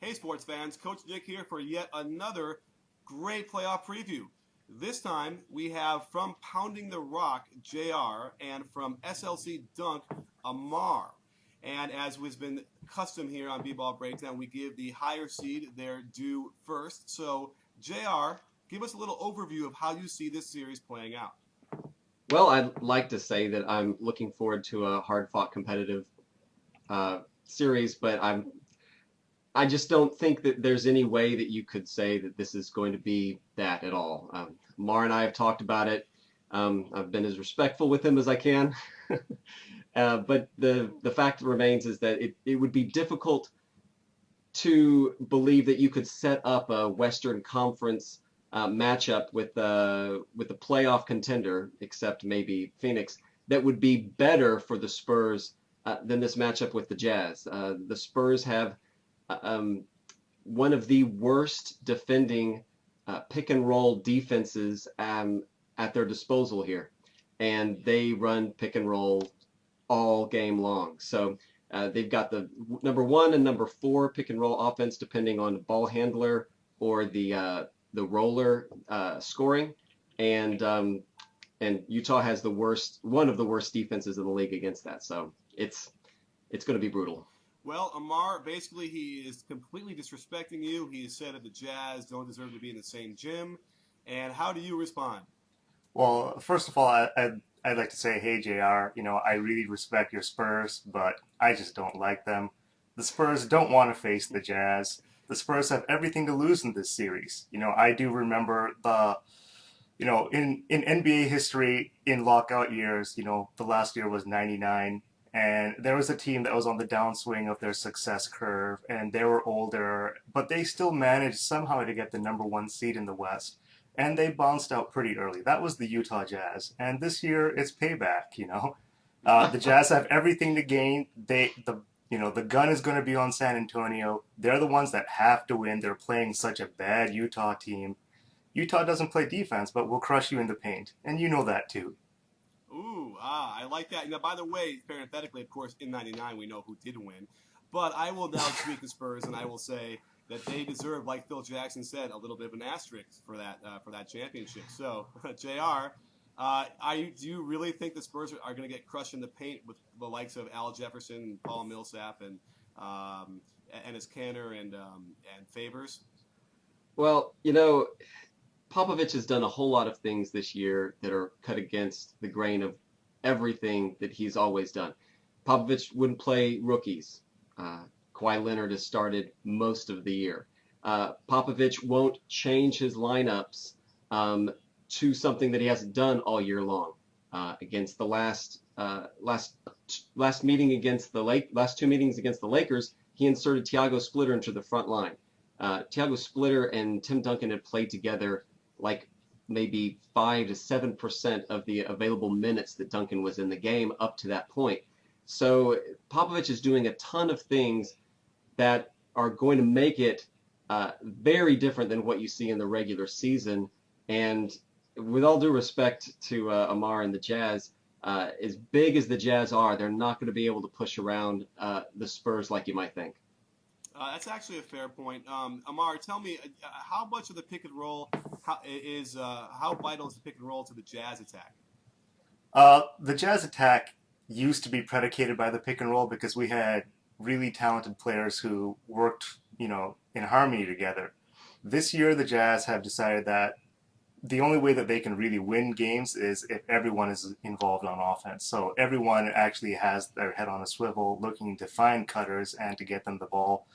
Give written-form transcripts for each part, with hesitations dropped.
Hey, sports fans, Coach Nick here for yet another great playoff preview. This time we have from Pounding the Rock, JR, and from SLC Dunk, Amar. And as has been custom here on B-Ball Breakdown, we give the higher seed their due first. So, JR, give us a little overview of how you see this series playing out. Well, I'd like to say that I'm looking forward to a hard-fought competitive series, but I just don't think that there's any way that you could say that this is going to be that at all. Mar and I have talked about it. I've been as respectful with him as I can, but the fact remains is that it would be difficult to believe that you could set up a Western Conference matchup with a playoff contender, except maybe Phoenix, that would be better for the Spurs than this matchup with the Jazz. The Spurs have one of the worst defending pick and roll defenses at their disposal here, and they run pick and roll all game long. So they've got the number 1 and number 4 pick and roll offense, depending on the ball handler or the roller scoring, and Utah has one of the worst defenses in the league against that. So it's going to be brutal. Well, Amar, basically he is completely disrespecting you. He has said that the Jazz don't deserve to be in the same gym. And how do you respond? Well, first of all, I'd like to say, hey, JR, I really respect your Spurs, but I just don't like them. The Spurs don't want to face the Jazz. The Spurs have everything to lose in this series. I do remember in NBA history, in lockout years, the last year was 99. And there was a team that was on the downswing of their success curve, and they were older, but they still managed somehow to get the number 1 seed in the West. And they bounced out pretty early. That was the Utah Jazz. And this year, it's payback. The Jazz have everything to gain. The gun is going to be on San Antonio. They're the ones that have to win. They're playing such a bad Utah team. Utah doesn't play defense, but will crush you in the paint. And you know that too. I like that. By the way, parenthetically, of course, in '99 we know who did win. But I will now tweak the Spurs, and I will say that they deserve, like Phil Jackson said, a little bit of an asterisk for that championship. So, Jr., do you really think the Spurs are going to get crushed in the paint with the likes of Al Jefferson, Paul Millsap, and Enes Kanter and Favors? Well, Popovich has done a whole lot of things this year that are cut against the grain of everything that he's always done. Popovich wouldn't play rookies. Kawhi Leonard has started most of the year. Popovich won't change his lineups to something that he hasn't done all year long. Against the last meeting against the last 2 meetings against the Lakers, he inserted Thiago Splitter into the front line. Thiago Splitter and Tim Duncan had played together like maybe 5 to 7% of the available minutes that Duncan was in the game up to that point. So Popovich is doing a ton of things that are going to make it very different than what you see in the regular season. And with all due respect to Amar and the Jazz, as big as the Jazz are, they're not going to be able to push around the Spurs like you might think. That's actually a fair point. Amar, tell me, how much of the pick and roll how vital is the pick and roll to the Jazz attack? The Jazz attack used to be predicated by the pick and roll because we had really talented players who worked, in harmony together. This year, the Jazz have decided that the only way that they can really win games is if everyone is involved on offense. So everyone actually has their head on a swivel looking to find cutters and to get them the ball.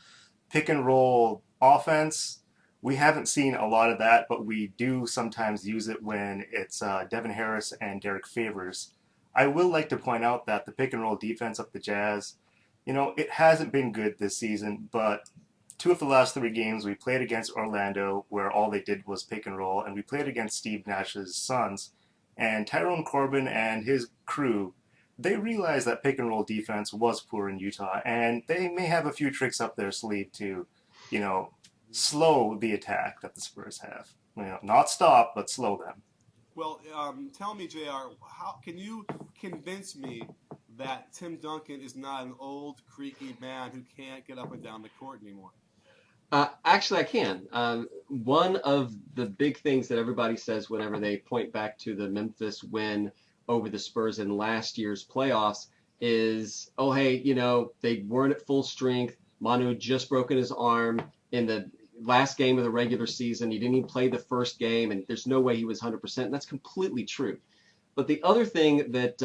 Pick and roll offense, we haven't seen a lot of that, but we do sometimes use it when it's Devin Harris and Derek Favors. I will like to point out that the pick and roll defense of the Jazz, it hasn't been good this season, but 2 of the last 3 games we played against Orlando, where all they did was pick and roll, and we played against Steve Nash's Suns, and Tyrone Corbin and his crew, they realized that pick and roll defense was poor in Utah, and they may have a few tricks up their sleeve to, slow the attack that the Spurs have. Not stop, but slow them. Well, tell me, JR, how can you convince me that Tim Duncan is not an old, creaky man who can't get up and down the court anymore? Actually, I can. One of the big things that everybody says whenever they point back to the Memphis win over the Spurs in last year's playoffs is, oh, hey, they weren't at full strength. Manu had just broken his arm in the last game of the regular season. He didn't even play the first game, and there's no way he was 100%. And that's completely true. But the other thing that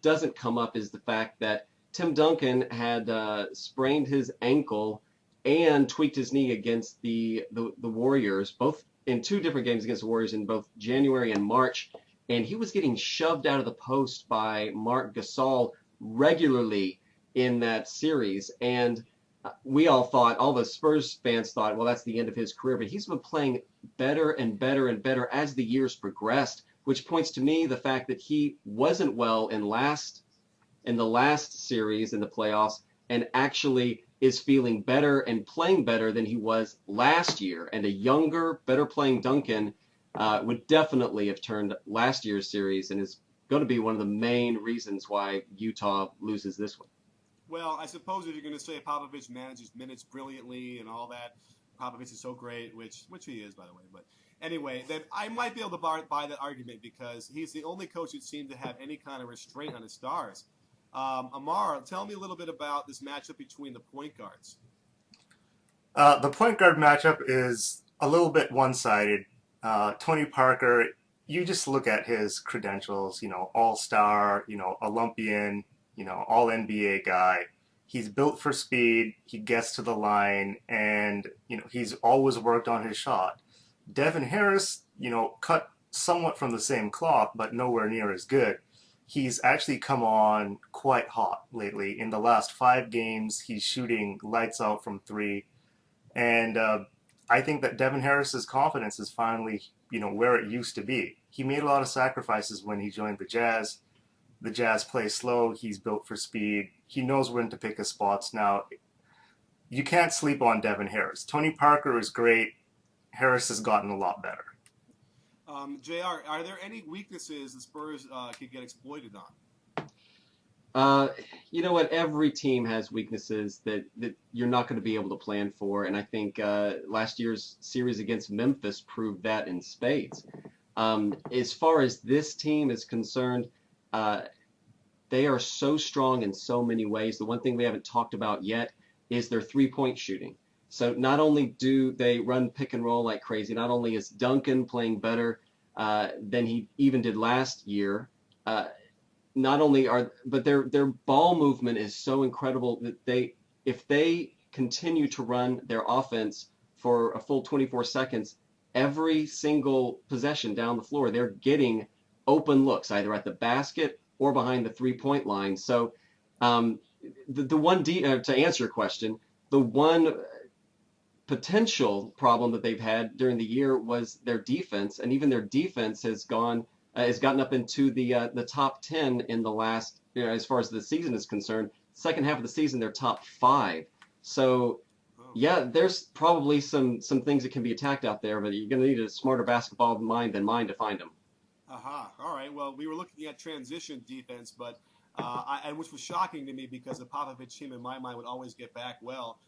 doesn't come up is the fact that Tim Duncan had sprained his ankle and tweaked his knee against the Warriors, both in two different games against the Warriors in both January and March. And he was getting shoved out of the post by Marc Gasol regularly in that series. And we all thought, all the Spurs fans thought, well, that's the end of his career. But he's been playing better and better and better as the years progressed, which points to me the fact that he wasn't well in the last series in the playoffs and actually is feeling better and playing better than he was last year. And a younger, better playing Duncan would definitely have turned last year's series and is going to be one of the main reasons why Utah loses this one. Well, I suppose if you're going to say Popovich manages minutes brilliantly and all that, Popovich is so great, which he is, by the way. But anyway, then I might be able to buy that argument because he's the only coach that seemed to have any kind of restraint on his stars. Amar, tell me a little bit about this matchup between the point guards. The point guard matchup is a little bit one-sided. Tony Parker, you just look at his credentials, all-star, Olympian, all-NBA guy. He's built for speed, he gets to the line, and, he's always worked on his shot. Devin Harris, cut somewhat from the same cloth, but nowhere near as good. He's actually come on quite hot lately. In the last 5 games, he's shooting lights out from 3. And I think that Devin Harris's confidence is finally, where it used to be. He made a lot of sacrifices when he joined the Jazz. The Jazz play slow. He's built for speed. He knows when to pick his spots. Now, you can't sleep on Devin Harris. Tony Parker is great. Harris has gotten a lot better. JR, are there any weaknesses the Spurs could get exploited on? You know what? Every team has weaknesses that you're not going to be able to plan for, and I think last year's series against Memphis proved that in spades. As far as this team is concerned, they are so strong in so many ways. The one thing we haven't talked about yet is their three-point shooting. So not only do they run pick and roll like crazy, not only is Duncan playing better than he even did last year, but their ball movement is so incredible that if they continue to run their offense for a full 24 seconds, every single possession down the floor, they're getting open looks either at the basket or behind the three-point line. So the one to answer your question, the one potential problem that they've had during the year was their defense, and even their defense has gotten up into the top 10 in the last, as far as the season is concerned. Second half of the season, they're top 5. So, yeah, there's probably some things that can be attacked out there, but you're going to need a smarter basketball mind than mine to find them. Aha. All right. Well, we were looking at transition defense, but which was shocking to me because the Popovich team, in my mind, would always get back well.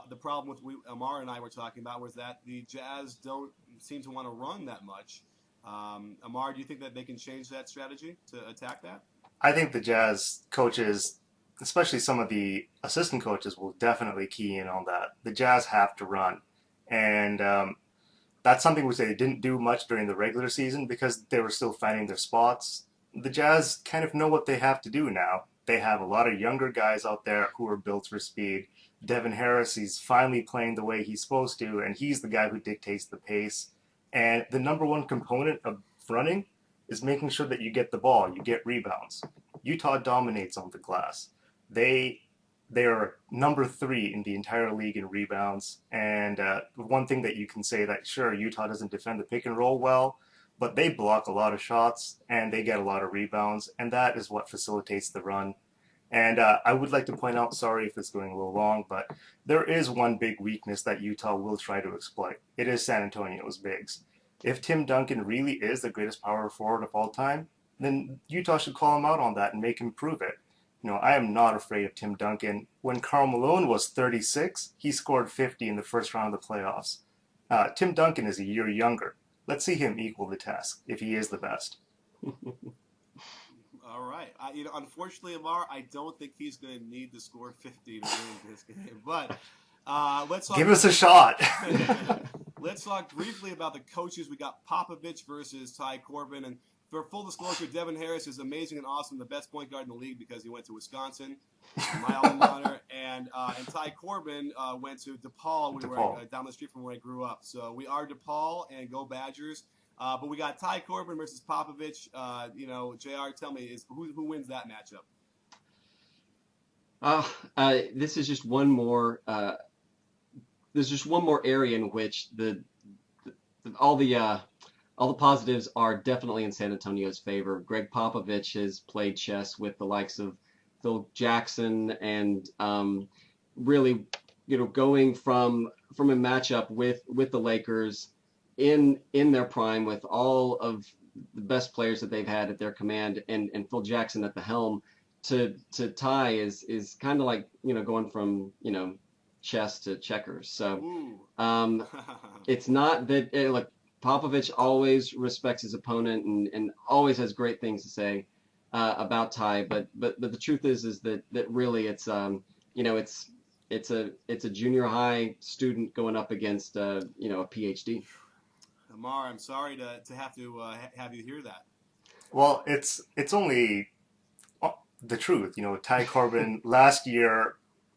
The problem with Amar and I were talking about was that the Jazz don't seem to want to run that much. Amar, do you think that they can change that strategy to attack that? I think the Jazz coaches, especially some of the assistant coaches, will definitely key in on that. The Jazz have to run. And that's something which they didn't do much during the regular season because they were still finding their spots. The Jazz kind of know what they have to do now. They have a lot of younger guys out there who are built for speed. Devin Harris, he's finally playing the way he's supposed to, and he's the guy who dictates the pace. And the number one component of running is making sure that you get the ball, you get rebounds. Utah dominates on the glass. They are number 3 in the entire league in rebounds. And one thing that you can say that, sure, Utah doesn't defend the pick and roll well, but they block a lot of shots and they get a lot of rebounds, and that is what facilitates the run. And I would like to point out, sorry if it's going a little long, but there is one big weakness that Utah will try to exploit. It is San Antonio's bigs. If Tim Duncan really is the greatest power forward of all time, then Utah should call him out on that and make him prove it. I am not afraid of Tim Duncan. When Karl Malone was 36, he scored 50 in the first round of the playoffs. Tim Duncan is a year younger. Let's see him equal the task if he is the best. All right. Unfortunately, Amar, I don't think he's going to need to score 50 to win this game. But let's talk. Give us a shot. Let's talk briefly about the coaches. We got Popovich versus Ty Corbin. And for full disclosure, Devin Harris is amazing and awesome, the best point guard in the league because he went to Wisconsin, my alma mater. And Ty Corbin went to DePaul, down the street from where I grew up. So we are DePaul, and go Badgers. But we got Ty Corbin versus Popovich. JR, tell me, who wins that matchup? This is just one more. There's just one more area in which all the positives are definitely in San Antonio's favor. Gregg Popovich has played chess with the likes of Phil Jackson, and really, going from a matchup with the Lakers in their prime, with all of the best players that they've had at their command, and Phil Jackson at the helm, to Ty is kind of like going from chess to checkers. So it's not that look, Popovich always respects his opponent and always has great things to say about Ty, but the truth is that really it's it's a junior high student going up against a PhD. Amar, I'm sorry to have have you hear that. Well, it's only the truth. Ty Corbin last year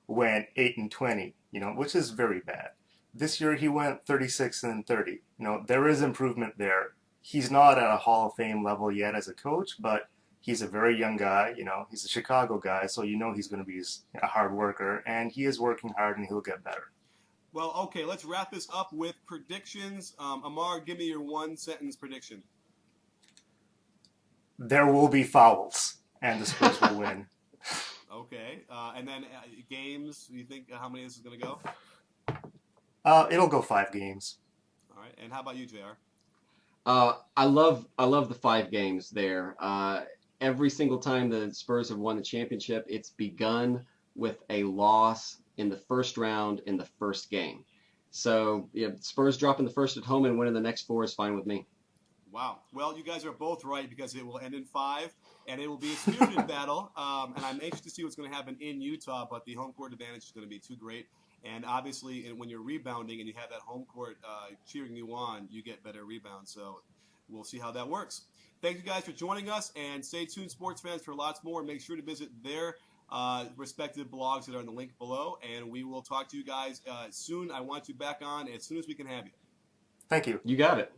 went 8-20, which is very bad. This year he went 36-30. There is improvement there. He's not at a Hall of Fame level yet as a coach, but he's a very young guy. He's a Chicago guy, so he's going to be a hard worker, and he is working hard, and he'll get better. Well, okay, let's wrap this up with predictions. Amar, give me your one-sentence prediction. There will be fouls, and the Spurs will win. Okay, and then games, you think how many this is going to go? It'll go 5 games. All right, and how about you, JR? I love the 5 games there. Every single time the Spurs have won the championship, it's begun with a loss in the first round in the first game. So Spurs dropping the first at home and winning the next 4 is fine with me. Wow. Well, you guys are both right because it will end in 5, and it will be a spirited battle. And I'm anxious to see what's going to happen in Utah, but the home court advantage is going to be too great. And obviously, when you're rebounding and you have that home court cheering you on, you get better rebounds. So we'll see how that works. Thank you guys for joining us, and stay tuned, sports fans, for lots more. Make sure to visit their respective blogs that are in the link below, and we will talk to you guys soon. I want you back on as soon as we can have you. Thank you. You got it.